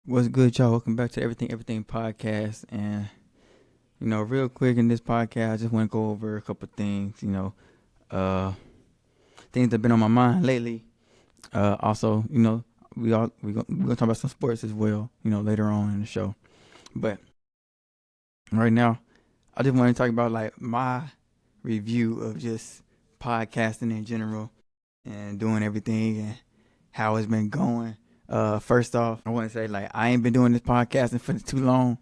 What's good, y'all? Welcome back to Everything podcast. And real quick in this podcast, I just want to go over a couple things. Uh, things that have been on my mind lately. Also, we're gonna talk about some sports as well. Later on in the show. But right now, I just want to talk about like my review of just podcasting in general and doing everything and how it's been going. First off, I want to say like I ain't been doing this podcasting for too long.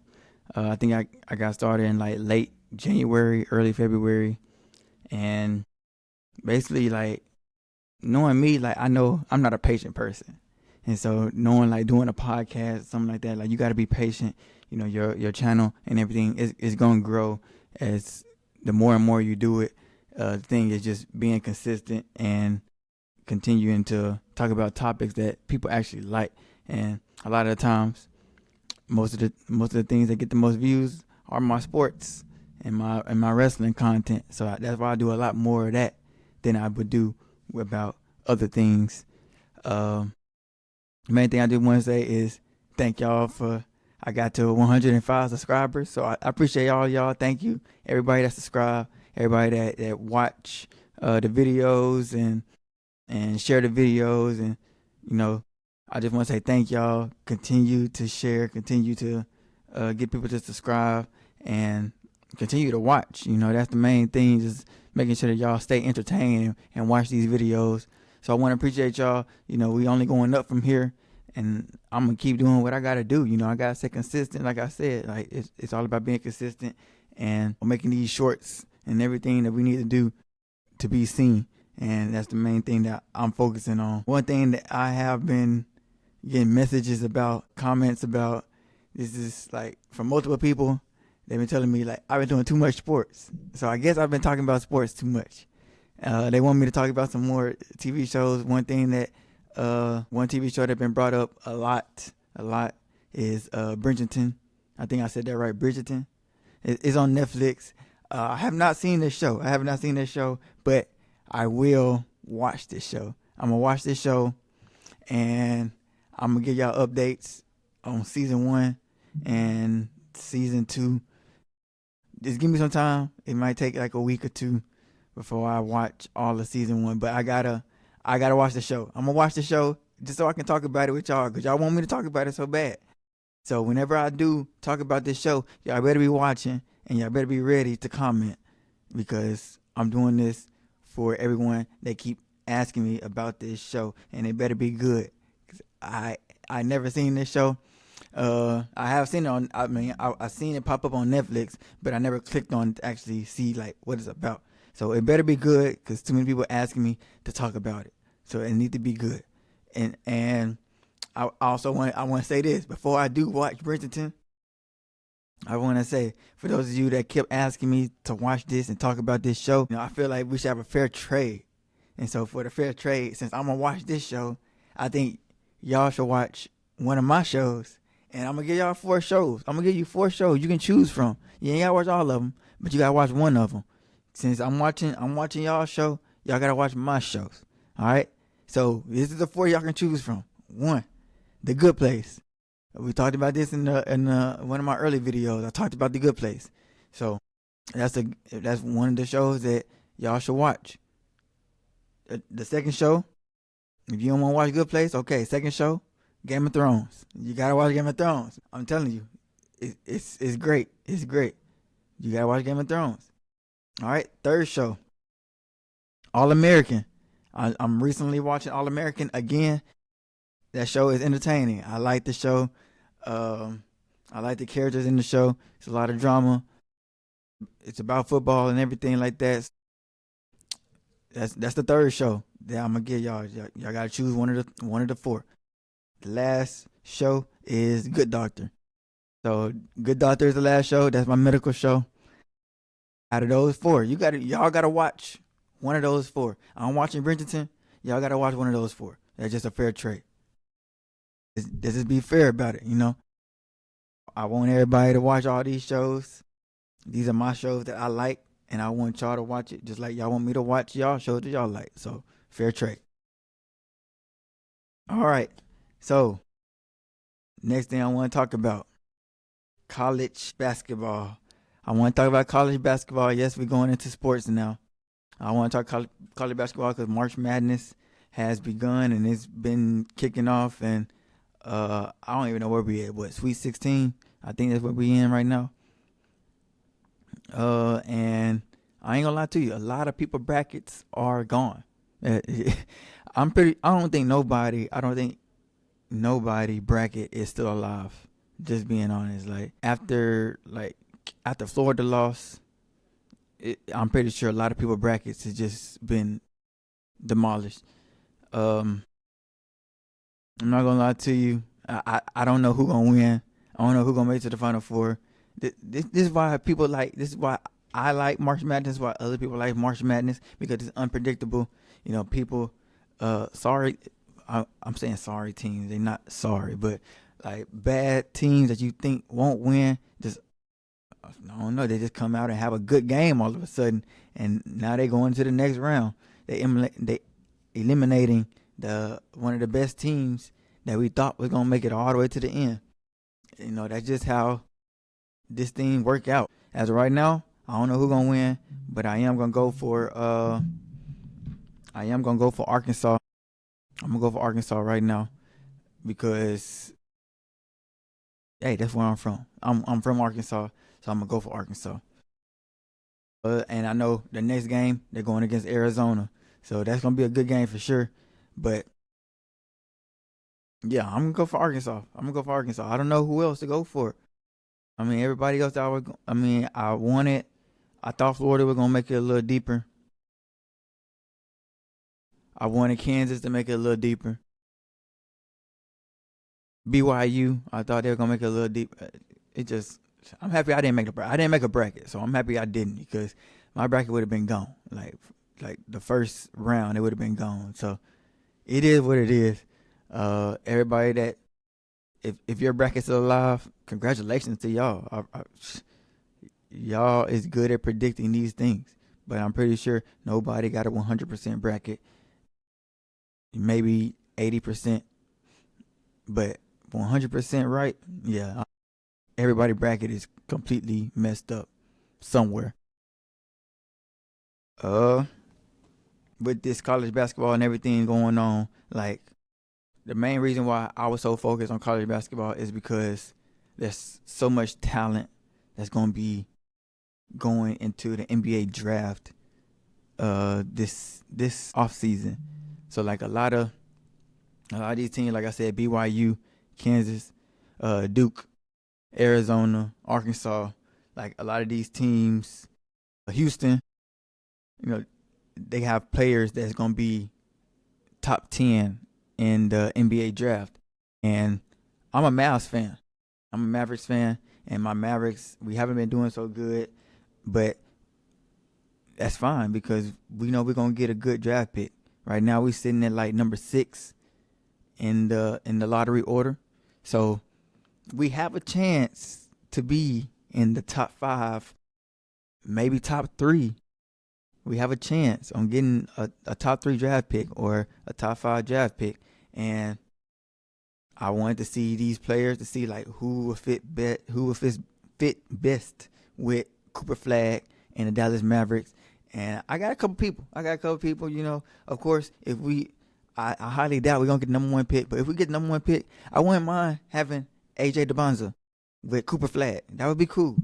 I think I got started in like late January, early February, and basically like knowing me, like I know I'm not a patient person, and so knowing like doing a podcast, something like that, like you got to be patient. Your channel and everything is gonna grow as the more and more you do it. The thing is just being consistent and continuing to talk about topics that people actually like. And a lot of the times, most of the things that get the most views are my sports and my wrestling content. So that's why I do a lot more of that than I would do about other things. The main thing I do want to say is thank y'all for I got to 105 subscribers. So I appreciate all y'all. Thank you, everybody that subscribe, everybody that watch the videos and share the videos. And I just want to say thank y'all. Continue to share, continue to get people to subscribe, and continue to watch. That's the main thing, just making sure that y'all stay entertained and watch these videos. So I want to appreciate y'all. We only going up from here, and I'm gonna keep doing what I gotta do. I gotta stay consistent. Like I said, like it's all about being consistent and making these shorts and everything that we need to do to be seen. And that's the main thing that I'm focusing on. One thing that I have been getting messages about, comments about, this is like from multiple people. They've been telling me like I've been doing too much sports. So I guess I've been talking about sports too much. They want me to talk about some more TV shows. One TV show that's been brought up a lot is Bridgerton. I think I said that right, Bridgerton. It's on Netflix. I have not seen this show. But I will watch this show. I'm going to watch this show, and I'm going to give y'all updates on season 1 and season 2. Just give me some time. It might take like a week or two before I watch all of season 1, but I gotta watch the show. I'm going to watch the show just so I can talk about it with y'all, because y'all want me to talk about it so bad. So whenever I do talk about this show, y'all better be watching, and y'all better be ready to comment, because I'm doing this for everyone that keep asking me about this show, and it better be good. 'Cause I never seen this show. I have seen it on. I seen it pop up on Netflix, but I never clicked on to actually see like what it's about. So it better be good, because too many people asking me to talk about it. So it need to be good. And I also want to say this before I do watch Bridgerton. I want to say, for those of you that kept asking me to watch this and talk about this show, I feel like we should have a fair trade. And so for the fair trade, since I'm going to watch this show, I think y'all should watch one of my shows. And I'm going to give y'all 4 shows. I'm going to give you 4 shows you can choose from. You ain't got to watch all of them, but you got to watch one of them. Since I'm watching y'all show, y'all got to watch my shows. All right? So this is the 4 y'all can choose from. 1, The Good Place. We talked about this in one of my early videos. I talked about The Good Place. So that's one of the shows that y'all should watch. The second show, if you don't want to watch Good Place, okay. Second show, Game of Thrones. You gotta watch Game of Thrones. I'm telling you, it's great. It's great. You gotta watch Game of Thrones. All right. Third show, All American. I'm recently watching All American again. That show is entertaining. I like the show. I like the characters in the show. It's a lot of drama. It's about football and everything like that. That's the third show that I'm gonna give y'all. Y'all gotta choose one of the 4. The last show is Good Doctor. So Good Doctor is the last show. That's my medical show. Out of those 4, y'all gotta watch one of those 4. I'm watching Bridgerton. Y'all gotta watch one of those 4. That's just a fair trade. Let's just be fair about it. I want everybody to watch all these shows. These are my shows that I like, and I want y'all to watch it just like y'all want me to watch y'all shows that y'all like. So fair trade. All right. So Next thing I want to talk about college basketball. I want to talk about college basketball. Yes, we're going into sports now. I want to talk college basketball because March Madness has begun and it's been kicking off. And I don't even know where we at. What, Sweet 16? I think that's what we in right now. And I ain't gonna lie to you, a lot of people brackets are gone. I don't think nobody bracket is still alive. Just being honest, after Florida lost, I'm pretty sure a lot of people brackets has just been demolished. Um, I'm not gonna lie to you. I don't know who gonna win. I don't know who gonna make it to the Final Four. This is why people like. This is why I like March Madness. This is why other people like March Madness because it's unpredictable. You know, people. Sorry, I'm saying sorry teams. They're not sorry, but like bad teams that you think won't win. Just I don't know. They just come out and have a good game all of a sudden, and now they go into the next round. They eliminating the one of the best teams that we thought was gonna make it all the way to the end. You know, that's just how this thing work out. As of right now, I don't know who's gonna win, but I am gonna go for Arkansas. I'm gonna go for Arkansas right now because hey, that's where I'm from. I'm from Arkansas, so I'm gonna go for Arkansas. And I know the next game they're going against Arizona, so that's gonna be a good game for sure. But yeah, I'm gonna go for Arkansas. I'm gonna go for Arkansas. I don't know who else to go for. I mean, everybody else I wanted. I thought Florida was gonna make it a little deeper. I wanted Kansas to make it a little deeper. BYU, I thought they were gonna make it a little deep. It just, I'm happy I didn't make a bracket. I didn't make a bracket, so I'm happy I didn't because my bracket would have been gone. Like the first round, it would have been gone. So it is what it is. Everybody that if your bracket's still alive, congratulations to y'all. Y'all is good at predicting these things, but I'm pretty sure nobody got a 100% bracket. Maybe 80%, but 100% right. Yeah, everybody bracket is completely messed up somewhere. Uh, with this college basketball and everything going on, like the main reason why I was so focused on college basketball is because there's so much talent that's going to be going into the NBA draft this off season. So like a lot of these teams, like I said, BYU, Kansas, Duke, Arizona, Arkansas, like a lot of these teams, Houston, you know, they have players that's gonna be top 10 in the NBA draft. And I'm a Mavs fan. I'm a Mavericks fan, and my Mavericks, we haven't been doing so good, but that's fine because we know we're gonna get a good draft pick. Right now, we're sitting at like number 6 in the lottery order, so we have a chance to be in the top 5, maybe top 3. We have a chance on getting a top 3 draft pick or a top 5 draft pick, and I wanted to see these players to see like who would fit best with Cooper Flag and the Dallas Mavericks. And I got a couple people. You know, of course, I highly doubt we're gonna get the number 1 pick. But if we get the number 1 pick, I wouldn't mind having AJ DeBonza with Cooper Flag. That would be cool.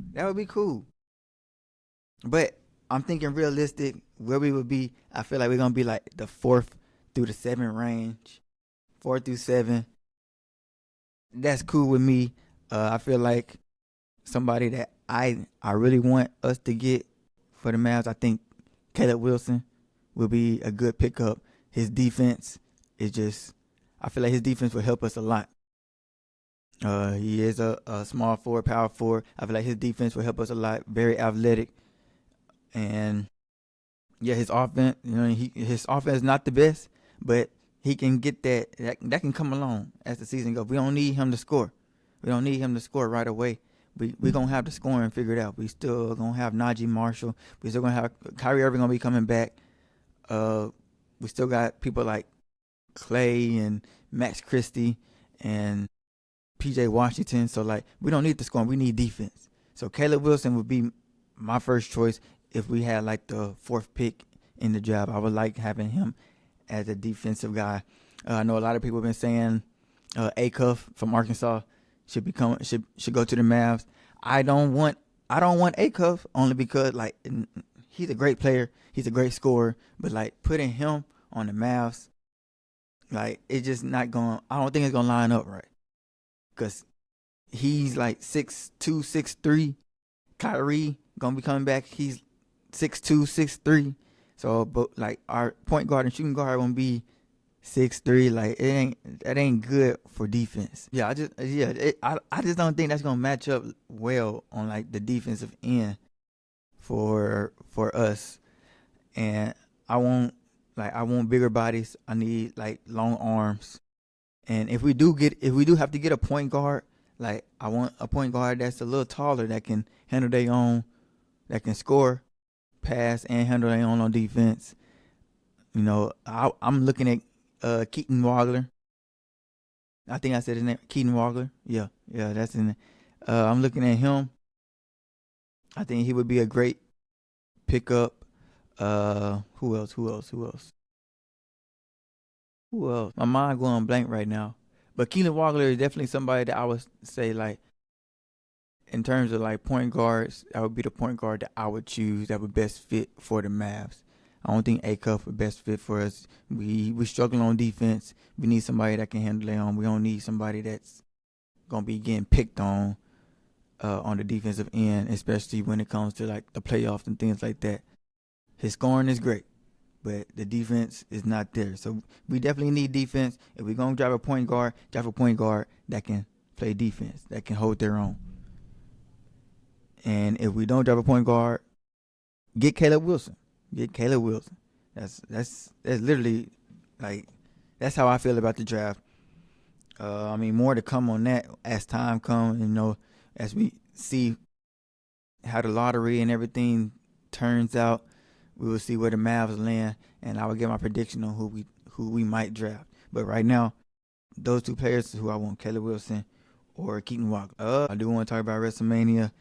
But I'm thinking realistic where we would be. I feel like we're gonna be like the 4th through the 7th range, 4 through 7. That's cool with me. I feel like somebody that I really want us to get for the Mavs. I think Caleb Wilson will be a good pickup. His defense is just, I feel like his defense will help us a lot. He is a small forward, power forward. I feel like his defense will help us a lot. Very athletic, and yeah, his offense. You know, his offense is not the best, but he can get that can come along as the season goes. We don't need him to score. We don't need him to score right away. We gonna have the scoring figured out. We still gonna have Najee Marshall. We still gonna have Kyrie Irving gonna be coming back. We still got people like Clay and Max Christie and PJ Washington. So like we don't need the scoring, we need defense. So Caleb Wilson would be my first choice if we had like the 4th pick in the draft. I would like having him as a defensive guy. I know a lot of people have been saying Acuff from Arkansas should go to the Mavs. I don't want Acuff only because like he's a great player, he's a great scorer, but like putting him on the Mavs, like it's just not going. I don't think it's gonna line up right because he's like 6'2", 6'3". Kyrie gonna be coming back. He's 6'2", 6'3". So, but like our point guard and shooting guard gonna be 6'3". Like that ain't good for defense. Yeah, I just don't think that's gonna match up well on like the defensive end for us. And I want bigger bodies. I need like long arms. And if we do have to get a point guard, like I want a point guard that's a little taller that can handle their own, that can score, pass, and handle their own on defense. You know, I'm looking at Keaton Wagler. I think I said his name, Keaton Wagler. Yeah, that's his name. I'm looking at him. I think he would be a great pickup. Who else? My mind going blank right now. But Keaton Wagler is definitely somebody that I would say, like, in terms of like point guards, that would be the point guard that I would choose that would best fit for the Mavs. I don't think Acuff would best fit for us. We struggling on defense. We need somebody that can handle it on. We don't need somebody that's gonna be getting picked on the defensive end, especially when it comes to like the playoffs and things like that. His scoring is great, but the defense is not there. So we definitely need defense. If we're gonna drive a point guard that can play defense, that can hold their own. And if we don't drive a point guard, get Caleb Wilson. That's literally like that's how I feel about the draft. I mean, more to come on that as time comes. You know, as we see how the lottery and everything turns out, we will see where the Mavs land, and I will get my prediction on who we might draft. But right now, those two players who I want, Caleb Wilson or Keaton Wagler. I do want to talk about WrestleMania.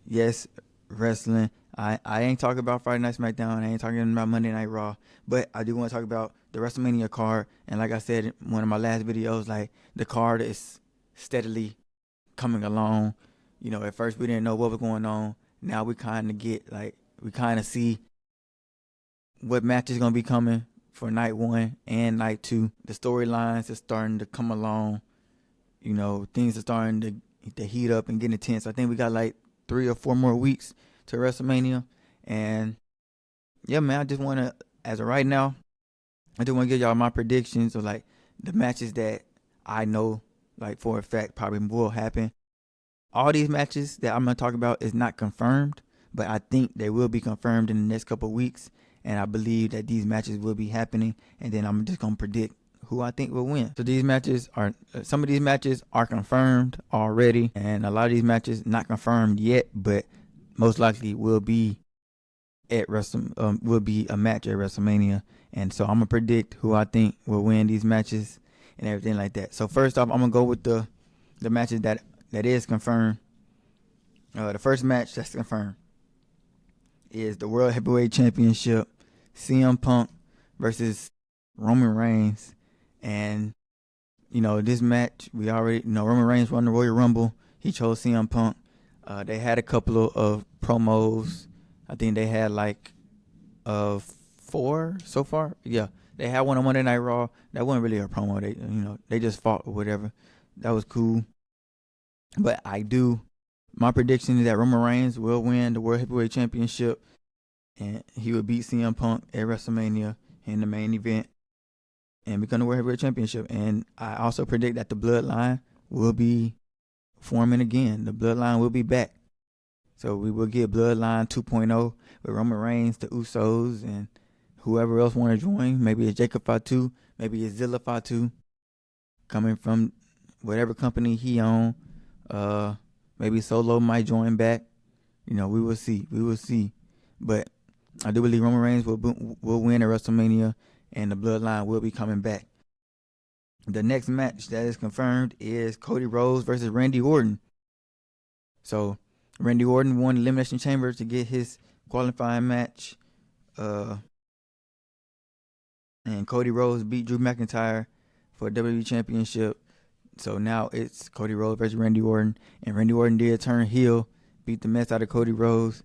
Yes, wrestling. I ain't talking about Friday Night SmackDown. I ain't talking about Monday Night Raw. But I do want to talk about the WrestleMania card. And like I said in one of my last videos, like the card is steadily coming along. You know, at first we didn't know what was going on. Now we kind of see what match is going to be coming for night 1 and night 2. The storylines are starting to come along. You know, things are starting to heat up and get intense. I think we got like 3 or 4 more weeks to WrestleMania. And yeah, man, I just want to, as of right now, I just want to give y'all my predictions of like the matches that I know like for a fact probably will happen. All these matches that I'm going to talk about is not confirmed, but I think they will be confirmed in the next couple of weeks. And I believe that these matches will be happening. And then I'm just going to predict who I think will win. So some of these matches are confirmed already, and a lot of these matches not confirmed yet, but most likely will be a match at WrestleMania. And so I'm gonna predict who I think will win these matches and everything like that. So first off, I'm gonna go with the matches that is confirmed. The first match that's confirmed is the World Heavyweight Championship, CM Punk versus Roman Reigns. And, you know, this match, we already, you know, Roman Reigns won the Royal Rumble. He chose CM Punk. They had a couple of promos. I think they had like 4 so far. Yeah, they had one on Monday Night Raw. That wasn't really a promo. They just fought or whatever. That was cool. But my prediction is that Roman Reigns will win the World Heavyweight Championship, and he will beat CM Punk at WrestleMania in the main event and become the World Heavyweight Championship. And I also predict that the Bloodline will be forming again. The Bloodline will be back. So we will get Bloodline 2.0 with Roman Reigns, the Usos, and whoever else want to join. Maybe it's Jacob Fatu, maybe it's Zilla Fatu, coming from whatever company he owns. Maybe Solo might join back. You know, we will see. But I do believe Roman Reigns will win at WrestleMania, and the Bloodline will be coming back. The next match that is confirmed is Cody Rhodes versus Randy Orton. So Randy Orton won the Elimination Chamber to get his qualifying match. And Cody Rhodes beat Drew McIntyre for the WWE Championship. So now it's Cody Rhodes versus Randy Orton. And Randy Orton did turn heel, beat the mess out of Cody Rhodes.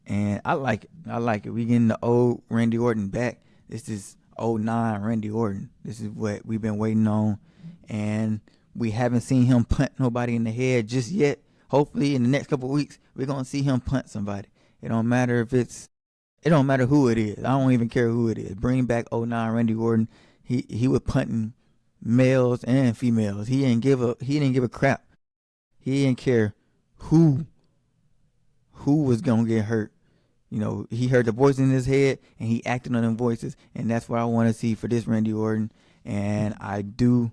And I like it. We getting the old Randy Orton back. This is 09 Randy Orton. This is what we've been waiting on. And we haven't seen him punt nobody in the head just yet. Hopefully in the next couple of weeks, we're going to see him punt somebody. It don't matter who it is. I don't even care who it is. Bring back 09 Randy Orton. He was punting males and females. He didn't give a crap. He didn't care who was gonna get hurt. He heard the voice in his head and he acted on them voices, and that's what I want to see for this Randy Orton. And I do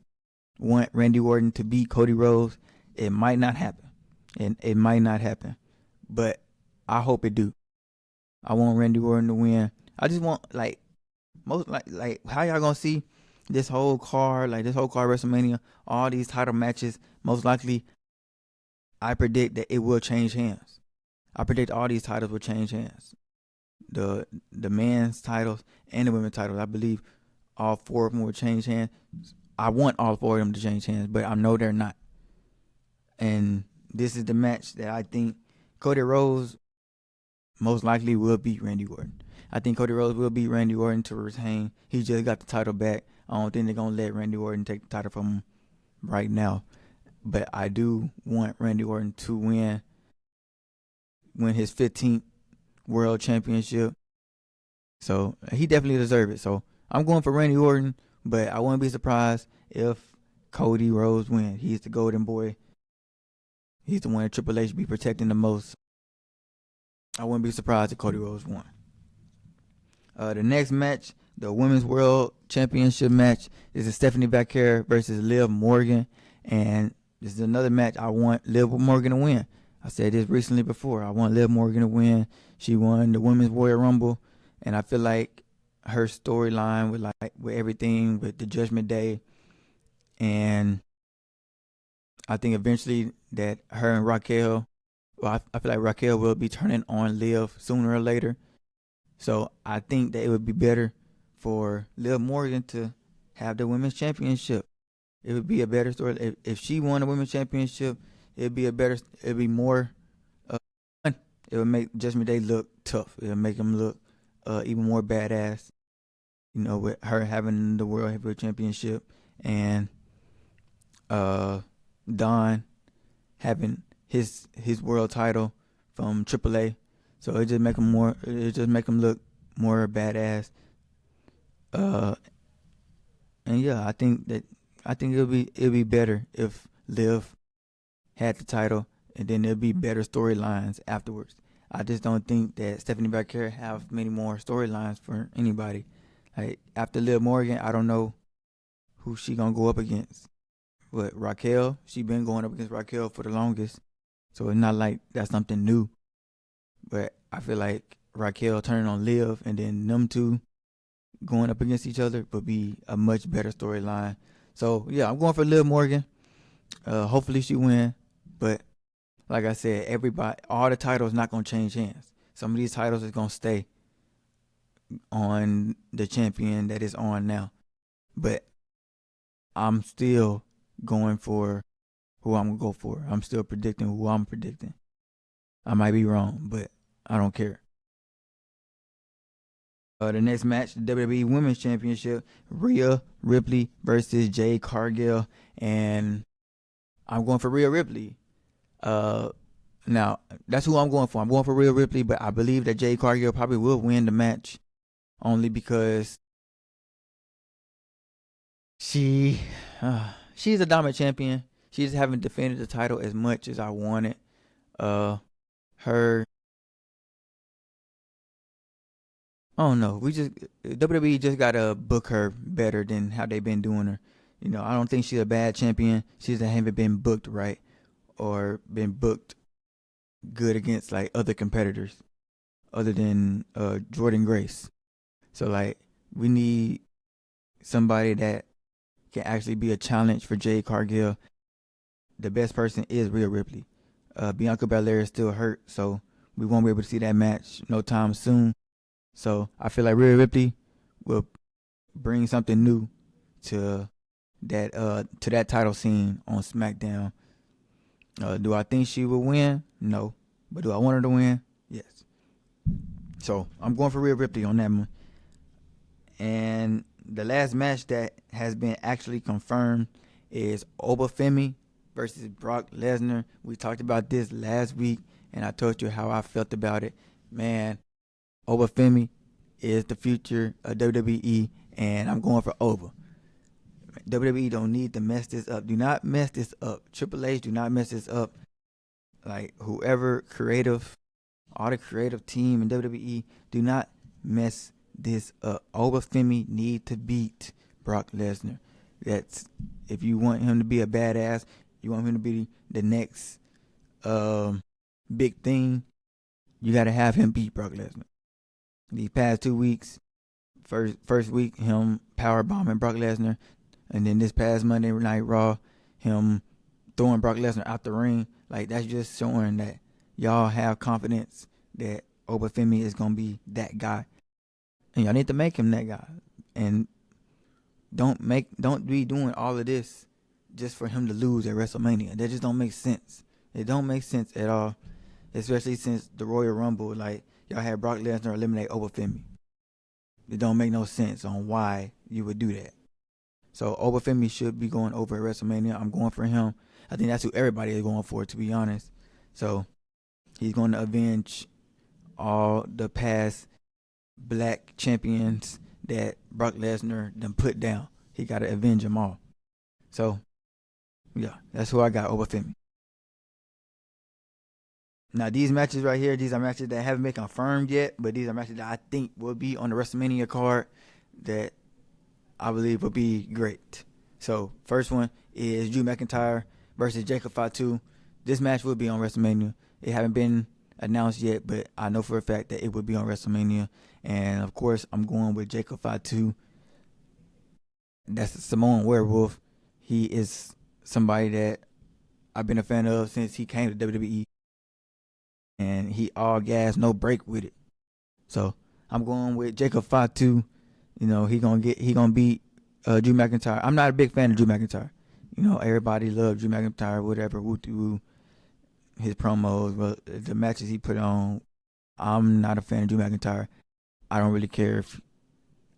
want Randy Orton to beat Cody Rhodes. It might not happen, but I hope it do. I want Randy Orton to win. I just want how y'all gonna see this whole card, WrestleMania, all these title matches. Most likely, I predict that it will change hands. I predict all these titles will change hands. The men's titles and the women's titles. I believe all four of them will change hands. I want all four of them to change hands, but I know they're not. And this is the match that I think Cody Rhodes most likely will beat Randy Orton. I think Cody Rhodes will beat Randy Orton to retain. He just got the title back. I don't think they're going to let Randy Orton take the title from him right now. But I do want Randy Orton to win his 15th World Championship. So he definitely deserves it. So I'm going for Randy Orton, but I wouldn't be surprised if Cody Rhodes wins. He's the golden boy. He's the one that Triple H be protecting the most. I wouldn't be surprised if Cody Rhodes won. The next match, the Women's World Championship match, is Stephanie Becker versus Liv Morgan. And this is another match I want Liv Morgan to win. I said this recently before. I want Liv Morgan to win. She won the Women's Royal Rumble. And I feel like her storyline with everything, with the Judgment Day. And I think eventually that her and Raquel, I feel like Raquel will be turning on Liv sooner or later. So I think that it would be better for Liv Morgan to have the Women's Championship. It would be a better story. If she won the Women's Championship, it'd be more fun. It would make Judgment Day look tough. It would make them look even more badass. With her having the World Heavyweight Championship and Don having his world title from AAA. So it just make them look more badass. And yeah, I think it'll be better if Liv had the title, and then there'll be better storylines afterwards. I just don't think that Stephanie Becker have many more storylines for anybody. Like after Liv Morgan, I don't know who she gonna go up against. But Raquel, she been going up against Raquel for the longest, so it's not like that's something new. But I feel like Raquel turning on Liv and then them two going up against each other would be a much better storyline. So yeah, I'm going for Liv Morgan. Hopefully she win. But like I said, all the titles not gonna change hands. Some of these titles is gonna stay on the champion that is on now. But I'm still going for who I'm gonna go for. I'm still predicting who I'm predicting. I might be wrong, but I don't care. The next match, the WWE Women's Championship, Rhea Ripley versus Jade Cargill, and I'm going for Rhea Ripley. Now that's who I'm going for. I'm going for Rhea Ripley, but I believe that Jade Cargill probably will win the match, only because she's a dominant champion. She just haven't defended the title as much as I wanted. I don't know. WWE just gotta book her better than how they've been doing her. I don't think she's a bad champion. She just haven't been booked right or been booked good against like other competitors other than Jordan Grace. So like we need somebody that can actually be a challenge for Jade Cargill. The best person is Rhea Ripley. Bianca Belair is still hurt, so we won't be able to see that match no time soon. So I feel like Rhea Ripley will bring something new to that title scene on SmackDown. Do I think she will win? No. But do I want her to win? Yes. So I'm going for Rhea Ripley on that one. And the last match that has been actually confirmed is Obafemi versus Brock Lesnar. We talked about this last week, and I told you how I felt about it. Man, Obafemi is the future of WWE, and I'm going for Oba. WWE don't need to mess this up. Do not mess this up. Triple H, do not mess this up. Like, whoever creative, all the creative team in WWE, do not mess this up. Obafemi need to beat Brock Lesnar. That's, if you want him to be a badass, you want him to be the next big thing, you got to have him beat Brock Lesnar. These past 2 weeks, first week, him power bombing Brock Lesnar, and then this past Monday Night Raw, him throwing Brock Lesnar out the ring. Like, that's just showing that y'all have confidence that Obafemi is going to be that guy. And y'all need to make him that guy. And don't be doing all of this just for him to lose at WrestleMania. That just don't make sense. It don't make sense at all. Especially since the Royal Rumble, like, y'all had Brock Lesnar eliminate Obafemi. It don't make no sense on why you would do that. So Obafemi should be going over at WrestleMania. I'm going for him. I think that's who everybody is going for, to be honest. So he's going to avenge all the past black champions that Brock Lesnar done put down. He got to avenge them all. So, yeah, that's who I got, Obafemi. Now, these matches right here, these are matches that haven't been confirmed yet, but these are matches that I think will be on the WrestleMania card that I believe will be great. So, first one is Drew McIntyre versus Jacob Fatu. This match will be on WrestleMania. It haven't been announced yet, but I know for a fact that it will be on WrestleMania. And, of course, I'm going with Jacob Fatu. That's a Samoan werewolf. He is somebody that I've been a fan of since he came to WWE. And he all gas, no break with it. So, I'm going with Jacob Fatu. You know, he gonna beat Drew McIntyre. I'm not a big fan of Drew McIntyre. You know, everybody loves Drew McIntyre, whatever, woo-woo, his promos, but the matches he put on, I'm not a fan of Drew McIntyre. I don't really care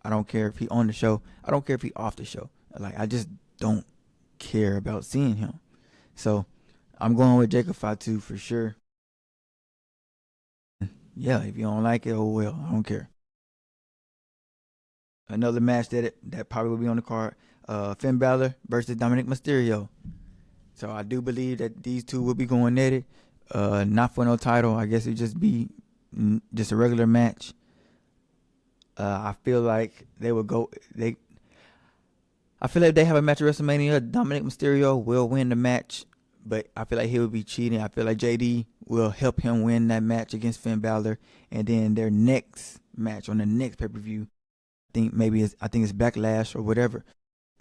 I don't care if he on the show. I don't care if he off the show. Like, I just don't care about seeing him. So, I'm going with Jacob Fatu for sure. Yeah, if you don't like it, oh well, I don't care. Another match that probably will be on the card, Finn Balor versus Dominic Mysterio. So I do believe that these two will be going at it. Not for no title. I guess it just be just a regular match. I feel like they will go. I feel like if they have a match at WrestleMania, Dominic Mysterio will win the match, but I feel like he will be cheating. I feel like JD will help him win that match against Finn Balor, and then their next match on the next pay-per-view, I think it's Backlash or whatever,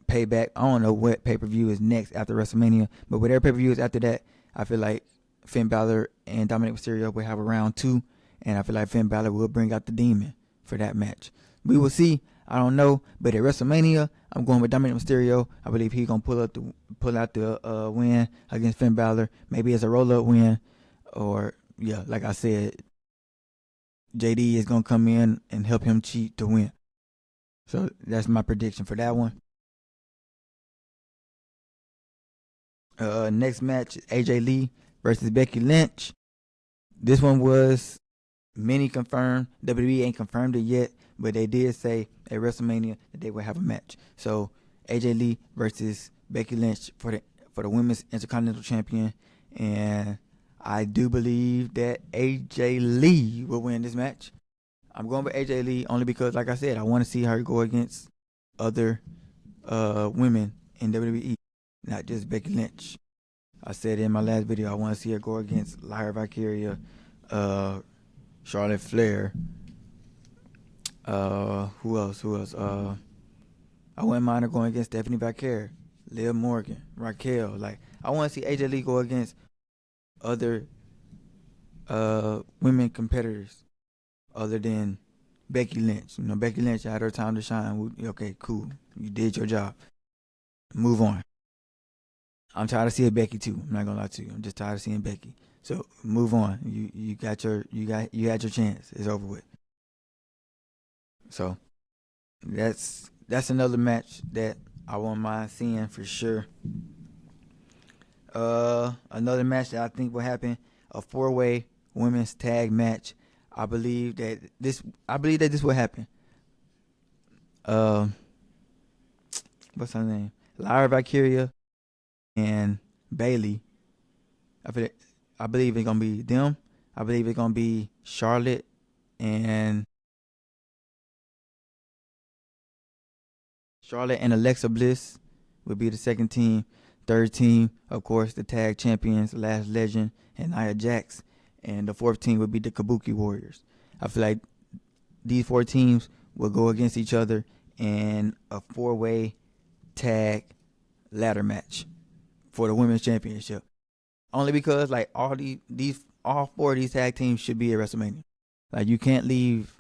Payback. I don't know what pay-per-view is next after WrestleMania, but whatever pay-per-view is after that, I feel like Finn Balor and Dominic Mysterio will have a round 2, and I feel like Finn Balor will bring out the demon for that match. We will see. I don't know, but at WrestleMania, I'm going with Dominic Mysterio. I believe he's gonna pull out the win against Finn Balor. Maybe it's a roll-up win, or yeah, like I said, JD is gonna come in and help him cheat to win. So that's my prediction for that one. Next match is AJ Lee versus Becky Lynch. This one was many confirmed. WWE ain't confirmed it yet, but they did say at WrestleMania that they would have a match. So AJ Lee versus Becky Lynch for the Women's Intercontinental Champion, and I do believe that AJ Lee will win this match. I'm going with AJ Lee only because, like I said, I want to see her go against other women in WWE, not just Becky Lynch. I said in my last video, I want to see her go against Lyra Valkyria, Charlotte Flair. Who else? I wouldn't mind her going against Stephanie Vaquer, Liv Morgan, Raquel. Like, I want to see AJ Lee go against other women competitors other than Becky Lynch. Becky Lynch had her time to shine. Okay, cool. You did your job. Move on. I'm tired of seeing Becky too. I'm not gonna lie to you. I'm just tired of seeing Becky. So move on. You had your chance. It's over with. So that's another match that I won't mind seeing for sure. Another match that I think will happen, a 4-way women's tag match. I believe that this will happen. What's her name? Lyra Valkyria and Bailey. I believe it's gonna be them. I believe it's gonna be Charlotte and Alexa Bliss would be the second team. Third team, of course, the tag champions, Last Legend and Nia Jax. And the fourth team would be the Kabuki Warriors. I feel like these 4 teams will go against each other in a 4-way tag ladder match for the women's championship. Only because like all 4 of these tag teams should be at WrestleMania. Like, you can't leave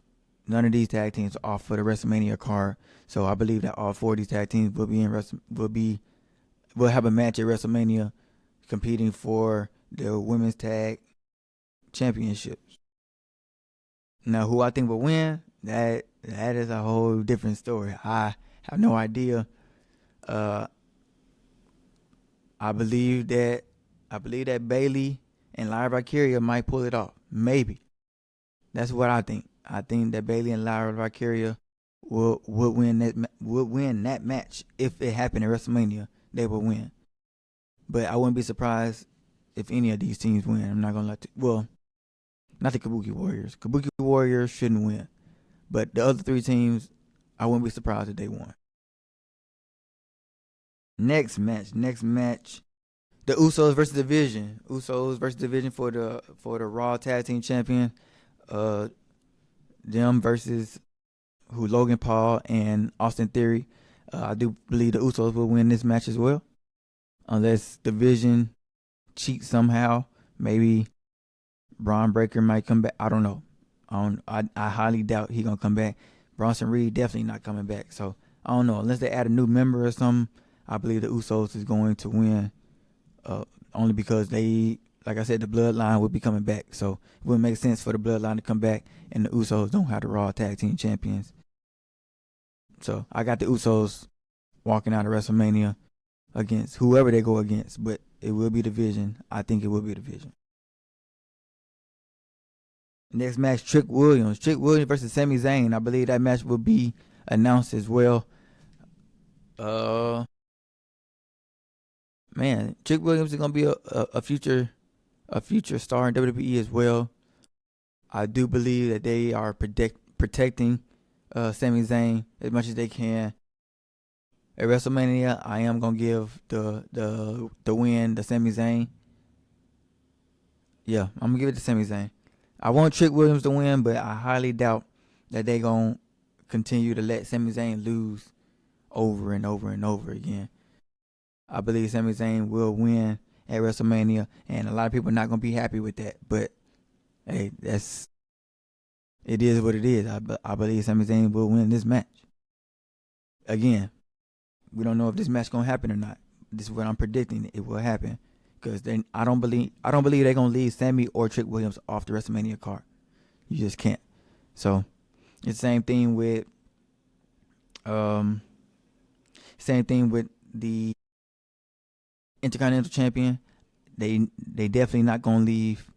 none of these tag teams off for the WrestleMania card. So I believe that all 4 of these tag teams will have a match at WrestleMania competing for the women's tag championships. Now, who I think will win, that is a whole different story. I have no idea. I believe that Bailey and Lyra Valkyria might pull it off. Maybe. That's what I think. I think that Bailey and Lyra Valkyria would win that match. If it happened at WrestleMania, they would win. But I wouldn't be surprised if any of these teams win. I'm not gonna let not the Kabuki Warriors. Kabuki Warriors shouldn't win. But the other 3 teams, I wouldn't be surprised if they won. Next match. The Usos versus Division. Usos versus Division for the Raw Tag Team Champion. Them versus Logan Paul and Austin Theory. I do believe the Usos will win this match as well. Unless Division cheats somehow. Maybe Braun Breaker might come back. I don't know. I highly doubt he's going to come back. Bronson Reed definitely not coming back. So, I don't know. Unless they add a new member or something, I believe the Usos is going to win. Only because they, like I said, the Bloodline would be coming back. So, it wouldn't make sense for the Bloodline to come back and the Usos don't have the Raw Tag Team Champions. So, I got the Usos walking out of WrestleMania against whoever they go against. But it will be Division. I think it will be Division. Next match, Trick Williams versus Sami Zayn. I believe that match will be announced as well. Man, Trick Williams is gonna be a future star in WWE as well. I do believe that they are protecting Sami Zayn as much as they can. At WrestleMania, I am gonna give the win to Sami Zayn. Yeah, I'm gonna give it to Sami Zayn. I want Trick Williams to win, but I highly doubt that they gonna continue to let Sami Zayn lose over and over and over again. I believe Sami Zayn will win at WrestleMania, and a lot of people are not gonna be happy with that. But hey, it is what it is. I believe Sami Zayn will win this match. Again, we don't know if this match gonna happen or not. This is what I'm predicting. It will happen. Because I don't believe they're gonna leave Sami or Trick Williams off the WrestleMania card. You just can't. So it's the same thing with the Intercontinental Champion. They definitely not gonna leave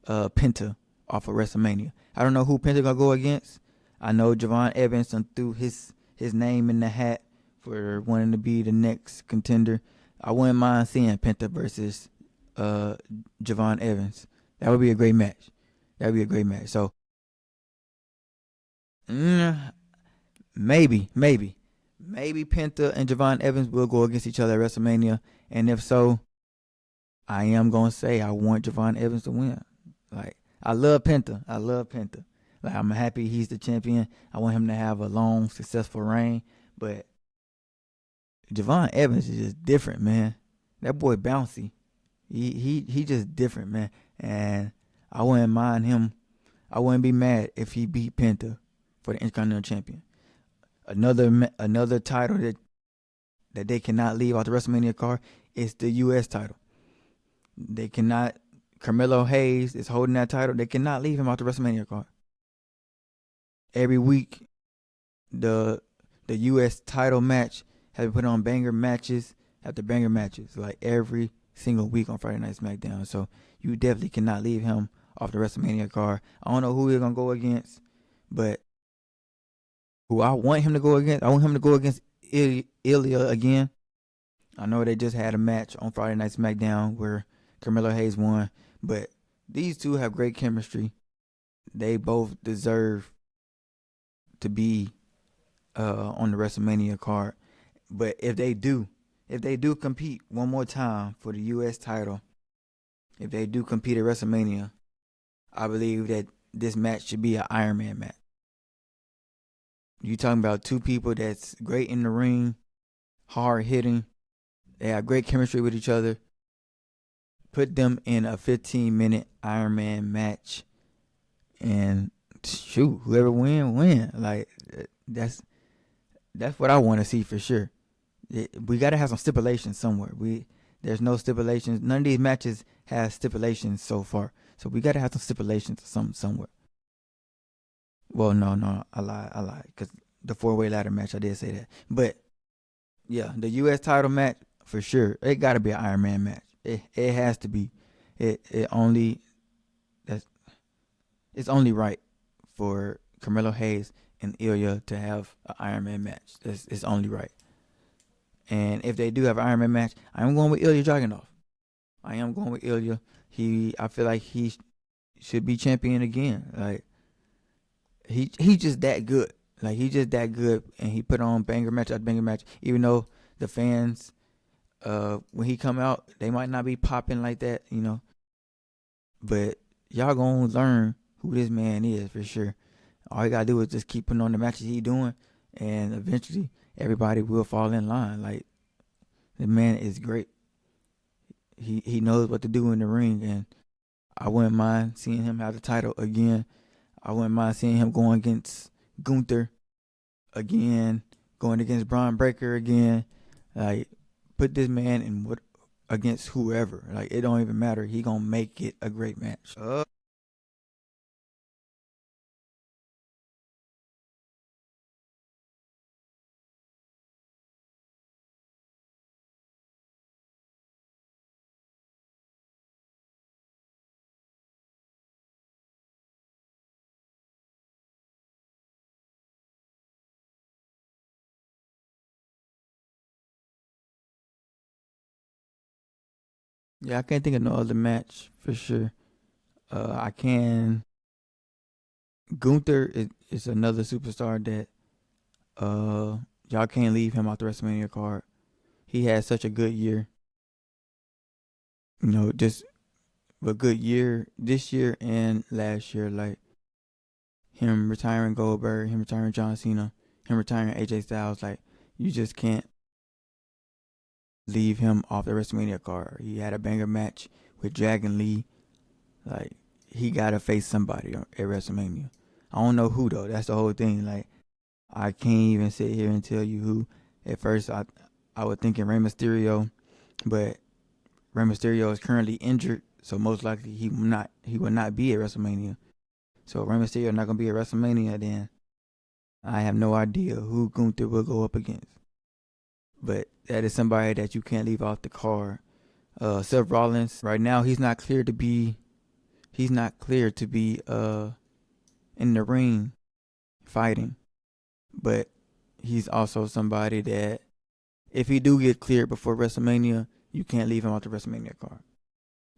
Penta off of WrestleMania. I don't know who Penta gonna go against. I know Javon Evans threw his name in the hat for wanting to be the next contender. I wouldn't mind seeing Penta versus Javon Evans. That would be a great match. So, maybe Penta and Javon Evans will go against each other at WrestleMania. And if so, I am going to say I want Javon Evans to win. Like, I love Penta. Like, I'm happy he's the champion. I want him to have a long, successful reign. But Javon Evans is just different, man. That boy bouncy. He just different, man. And I wouldn't mind him. I wouldn't be mad if he beat Penta for the Intercontinental Champion. Another title that they cannot leave off the WrestleMania card is the U.S. title. They cannot. Carmelo Hayes is holding that title. They cannot leave him off the WrestleMania card. Every week, the U.S. title match has been put on banger matches after banger matches, like every single week on Friday Night SmackDown. So you definitely cannot leave him off the WrestleMania card. I don't know who he's gonna go against, but who I want him to go against, I want him to go against Ilya again. I know they just had a match on Friday Night SmackDown where Carmelo Hayes won, but these two have great chemistry. They both deserve to be on the WrestleMania card. But if they do compete one more time for the U.S. title, if they do compete at WrestleMania, I believe that this match should be an Iron Man match. You talking about two people that's great in the ring, hard hitting, they have great chemistry with each other. Put them in a 15-minute Iron Man match, and shoot, whoever win. Like that's what I want to see for sure. We got to have some stipulations somewhere. There's no stipulations. None of these matches have stipulations so far. So we got to have some stipulations somewhere. Well, no, I lied. Because the 4-way ladder match, I did say that. But yeah, the U.S. title match for sure. It got to be an Iron Man match. It has to be. It's only right for Carmelo Hayes and Ilya to have an Iron Man match. It's only right. And if they do have an Iron Man match, I am going with Ilya Dragunov. I am going with Ilya. I feel like he should be champion again. Like he just that good. Like he just that good, and he put on banger match after banger match. Even though the fans, when he come out, they might not be popping like that, you know. But y'all gonna learn who this man is for sure. All you gotta do is just keep putting on the matches he doing, and eventually everybody will fall in line. Like the man is great. He knows what to do in the ring, and I wouldn't mind seeing him have the title again. I wouldn't mind seeing him going against Gunther again, going against Braun Breaker again. Like put this man in against whoever. Like it don't even matter. He gonna make it a great match. Yeah, I can't think of no other match for sure. I can. Gunther is another superstar that y'all can't leave him off the WrestleMania card. He had such a good year. You know, just a good year this year and last year. Like him retiring Goldberg, him retiring John Cena, him retiring AJ Styles. Like you just can't leave him off the WrestleMania card. He had a banger match with Dragon Lee. Like he gotta face somebody at WrestleMania. I don't know who though. That's the whole thing. Like I can't even sit here and tell you who. At first I was thinking Rey Mysterio, but Rey Mysterio is currently injured, so most likely he will not be at WrestleMania. So if Rey Mysterio not gonna be at WrestleMania, then I have no idea who Gunther will go up against. But that is somebody that you can't leave off the card. Seth Rollins, right now he's not clear to be in the ring fighting. But he's also somebody that if he do get cleared before WrestleMania, you can't leave him off the WrestleMania card.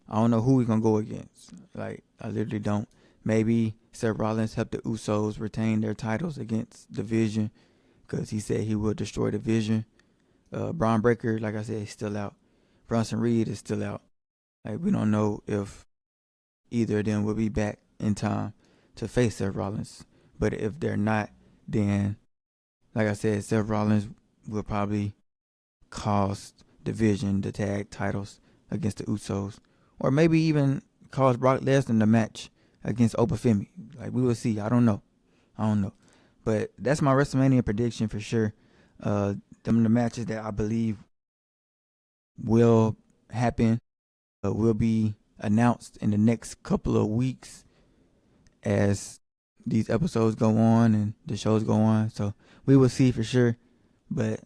I don't know who he's gonna go against. Like I literally don't. Maybe Seth Rollins helped the Usos retain their titles against the Vision because he said he will destroy the Vision. Braun Breaker, like I said, is still out. Bronson Reed is still out. Like we don't know if either of them will be back in time to face Seth Rollins. But if they're not, then like I said, Seth Rollins will probably cost Division, the tag titles against the Usos, or maybe even cost Brock Lesnar the match against Obafemi. Like, we will see. I don't know. But that's my WrestleMania prediction for sure. Them the matches that I believe will happen, will be announced in the next couple of weeks as these episodes go on and the shows go on. So we will see for sure. But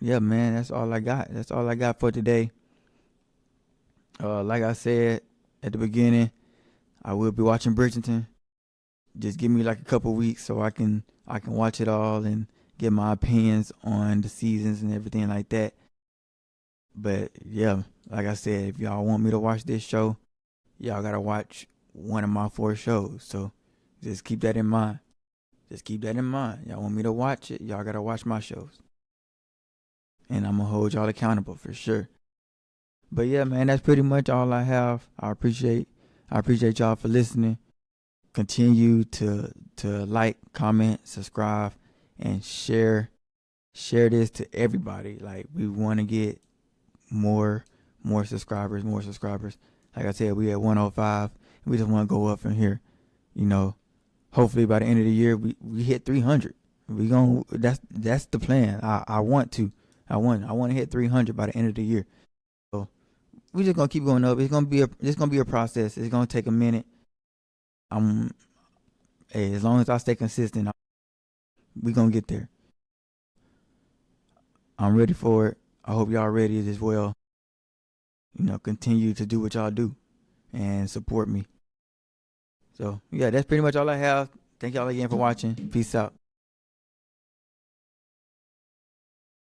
yeah, man, that's all I got. That's all I got for today. Like I said at the beginning, I will be watching Bridgerton. Just give me like a couple weeks so I can watch it all and get my opinions on the seasons and everything like that. But yeah, like I said, if y'all want me to watch this show, y'all gotta watch one of my 4 shows. So just keep that in mind. Y'all want me to watch it, y'all gotta watch my shows. And I'm gonna hold y'all accountable for sure. But yeah, man, that's pretty much all I have. I appreciate y'all for listening. Continue to like, comment, subscribe, and share this to everybody. Like, we want to get more subscribers. Like I said, we at 105. And we just want to go up from here. You know, hopefully by the end of the year we hit 300. That's the plan. I want to hit 300 by the end of the year. So we just gonna keep going up. It's gonna be a process. It's gonna take a minute. As long as I stay consistent, we gonna get there. I'm ready for it. I hope y'all ready as well. You know, continue to do what y'all do and support me. So yeah, that's pretty much all I have. Thank y'all again for watching. Peace out.